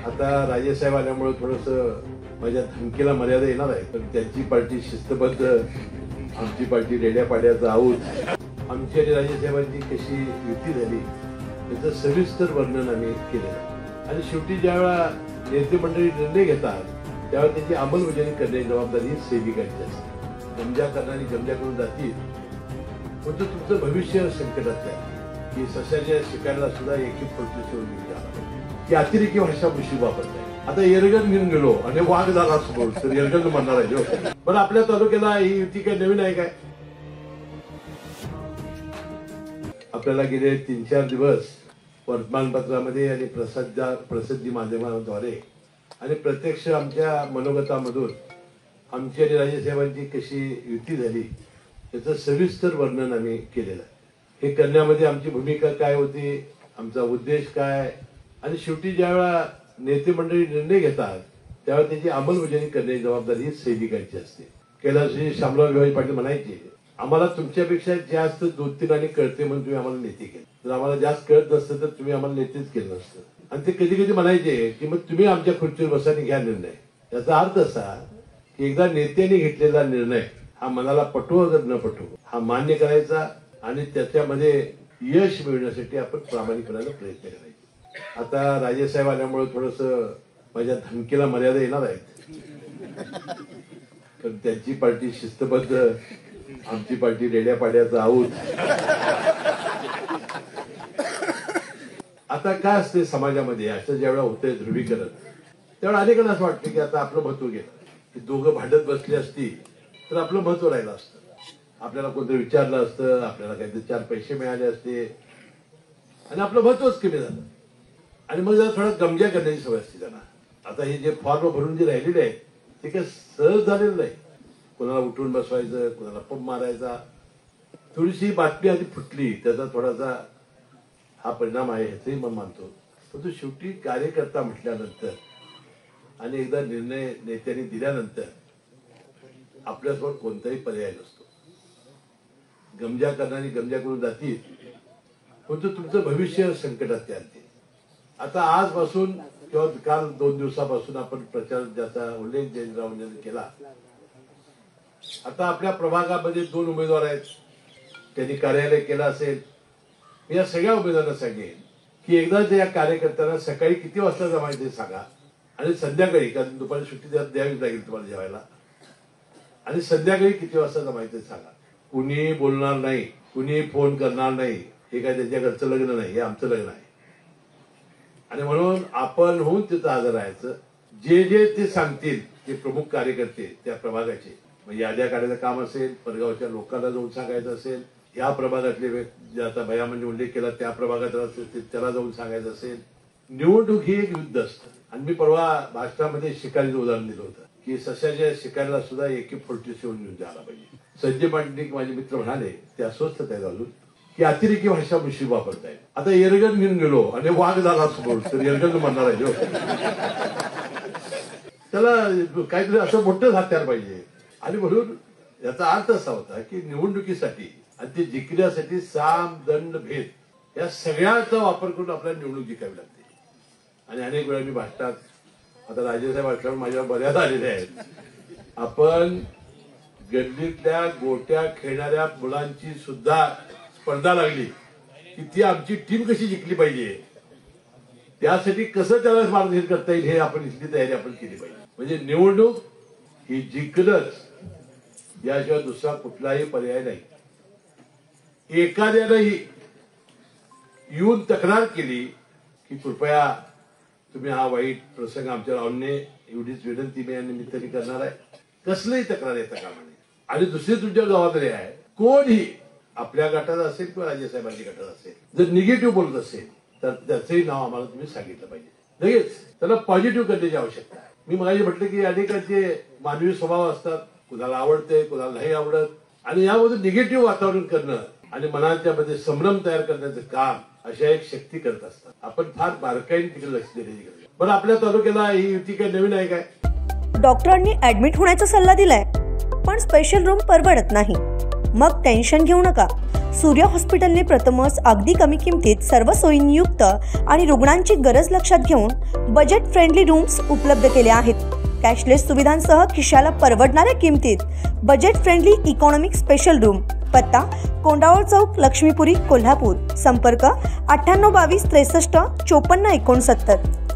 आता राजेसाहेब आल्यामुळे थोडंसं माझ्या धमकीला मर्यादा येणार आहे, पण त्यांची पार्टी शिस्तबद्ध, आमची पार्टी रेड्या पाड्याचा आहोत. आमची आणि राजेसाहेबांची कशी युती झाली त्याचं सविस्तर वर्णन आम्ही केलेलं आहे. आणि शेवटी ज्यावेळा नेते मंडळी निर्णय घेतात त्यावेळेला त्याची अंमलबजावणी करण्याची जबाबदारी सेविकांची असते. गमजा करणारी गमजा करून जातील, पण तुमचं भविष्य संकटात आहे की सशाच्या शिकायला सुद्धा एकी फलटूस होऊन की अतिरेकी भाषा मुशी वापरताय. आता येरगण घेऊन गेलो आणि वाघ झाला समोर तर येरगण म्हणणार आहे. पण आपल्या तालुक्याला ही युती काय नवीन आहे काय? आपल्याला गेले 3-4 दिवस वर्तमानपत्रामध्ये आणि प्रसिद्धी माध्यमांद्वारे आणि प्रत्यक्ष आमच्या मनोगतामधून आमची आणि राजेसाहेबांची कशी युती झाली याचं सविस्तर वर्णन आम्ही केलेलं आहे. हे करण्यामध्ये आमची भूमिका काय होती, आमचा उद्देश काय, आणि शेवटी ज्यावेळा नेते मंडळी निर्णय घेतात त्यावेळेला त्याची अंमलबजावणी करण्याची जबाबदारी सेविकांची असते. कैलासजी शामराव विभाजी पाटील म्हणायचे, आम्हाला तुमच्यापेक्षा जास्त 2-3 आणि कळते म्हणून तुम्ही आम्हाला नेते केले. जर आम्हाला जास्त कळत नसतं तर तुम्ही आम्हाला नेतेच केलं नसतं. आणि ते कधी कधी म्हणायचे की मग तुम्ही आमच्या खुर्चीवर बसा आणि घ्या निर्णय. याचा अर्थ असा की एकदा नेत्याने घेतलेला निर्णय हा मनाला पटो अगर न पटो हा मान्य करायचा आणि त्याच्यामध्ये यश मिळवण्यासाठी आपण प्रामाणिकपणाने प्रयत्न करायचे. आता राजेसाहेब आल्यामुळे थोडंसं माझ्या धमकीला मर्यादा येणार आहेत, पण त्यांची पार्टी शिस्तबद्ध, आमची पार्टी रेड्या पाड्याचा आहोत. आता काय असते समाजामध्ये असं ज्यावेळेला होतंय ध्रुवीकरण, त्यावेळेला अनेकांना असं वाटतं की आता आपलं महत्व गेलं, की दोघं भांडत बसली असती तर आपलं महत्व राहिलं असतं. आपल्याला कोणतं विचारलं असतं, आपल्याला काहीतरी 4 पैसे मिळाले असते आणि आपलं महत्वच कमी झालं. आणि मग जरा थोडा गमजा करण्याची सवय असते त्यांना. आता हे जे फॉर्म भरून जे राहिलेले आहेत ते काही सहज झालेलं नाही. कोणाला उठून बसवायचं, कोणाला पंप मारायचा. थोडीशी बातमी आधी फुटली त्याचा थोडासा हा परिणाम आहे ह्याचंही मन मानतो. परंतु शेवटी कार्यकर्ता म्हटल्यानंतर आणि एकदा निर्णय नेत्यांनी दिल्यानंतर आपल्यासमोर कोणताही पर्याय नसतो. गमजा करणारी गमजा करून जातील, परंतु तुमचं भविष्य संकटात आणते. आता आजपासून किंवा काल 2 दिवसापासून आपण प्रचार ज्याचा उल्लेख जयंतरावांनी केला. आता आपल्या प्रभागामध्ये 2 उमेदवार आहेत, त्यांनी कार्यालय केलं असेल. या सगळ्या उमेदवारांना सांगेन की एकदा या कार्यकर्त्यांना सकाळी किती वाजता जमायचं ते सांगा आणि संध्याकाळी, कारण दुपारी सुट्टी द्यावी लागेल तुम्हाला जेवायला, आणि संध्याकाळी किती वाजता जमायचं सांगा. कुणी बोलणार नाही, कुणी फोन करणार नाही. हे काय त्याच्या घरचं लग्न नाही, हे आमचं लग्न आहे. आणि म्हणून आपण होऊन तिथं हजर राहायचं. जे जे ते सांगतील ते प्रमुख कार्यकर्ते त्या प्रभागाचे, म्हणजे याद्या काढायचं काम असेल, परगावच्या लोकांना जाऊन सांगायचं असेल, या प्रभागातले जे आता भयामध्ये उल्लेख केला त्या प्रभागात त्याला जाऊन सांगायचं असेल. निवडणूक ही एक युद्ध असतं. आणि मी परवा भाषणामध्ये शिकारीचं उदाहरण दिलं होतं की सशाच्या शिकारीला सुद्धा एकी फलटूस येऊन द्यायला पाहिजे. संजय पाटील माझे मित्र म्हणाले, ते अस्वस्थ आहेत अजून, की अतिरेकी भाषा मुशी वापरताय. आता येरगण घेऊन गेलो आणि वाघ झाला समोर तर येरगण म्हणणार आहे. त्याला काहीतरी असं मोठंच हत्यार पाहिजे. आणि म्हणून याचा अर्थ असा होता की निवडणुकीसाठी आणि ते जिंकण्यासाठी साम दंड भेद या सगळ्याचा वापर करून आपल्याला निवडणूक जिंकावी लागते. आणि अनेक वेळा मी भाषणात, आता राजेसाहेब असल्यामुळे माझ्यावर बऱ्याच आलेल्या आहेत, आपण गल्लीतल्या गोट्या खेळणाऱ्या मुलांची सुद्धा स्पर्धा लागली की ती आमची टीम कशी जिंकली पाहिजे, त्यासाठी कसं त्याला मार्गदर्शन करता येईल हे आपण इथली तयारी आपण केली पाहिजे. म्हणजे निवडणूक ही जिंकणंच, याशिवाय दुसरा कुठलाही पर्याय नाही. एखाद्यालाही येऊन तक्रार केली की कृपया तुम्ही हा वाईट प्रसंग आमच्यावर आणू नये, एवढीच विनंती मी या निमित्ताने करणार आहे. कसलीही तक्रार येता कामा नये. आणि दुसरी तुमच्यावर जबाबदारी आहे, कोणही आपल्या गटात असेल किंवा राजेसाहेबांच्या गटात असेल, जर निगेटिव्ह बोलत असेल तर त्याचंही नाव आम्हाला तुम्ही सांगितलं पाहिजे. लगेच त्याला पॉझिटिव्ह करण्याची आवश्यकता आहे. मी मगाशी म्हटलं की अनेकांचे मानवी स्वभाव असतात, कुणाला आवडते, कुणाला नाही आवडत, आणि यामध्ये निगेटिव्ह वातावरण करणं आणि मनाच्या मध्ये संभ्रम तयार करण्याचं काम अशा एक शक्ती करत असतात. आपण फार बारकाईने तिकडे लक्ष देण्याची गरज आहे. बरं, आपल्या तालुक्याला ही युती काय नवीन आहे काय? डॉक्टरांनी ऍडमिट होण्याचा सल्ला दिलाय, पण स्पेशल रूम परवडत नाही. मग टेन्शन घेऊ नका. सूर्य हॉस्पिटलने प्रथमच अगदी कमी किमतीत सर्व सोयींयुक्त आणि रुग्णांची गरज लक्षात घेऊन बजेट फ्रेंडली रूम्स उपलब्ध केले आहेत. कॅशलेस सुविधांसह खिशाला परवडणाऱ्या किमतीत budget friendly economic special room. पत्ता कोंडावळ चौक, लक्ष्मीपुरी, कोल्हापूर. संपर्क 9822 63 54 69.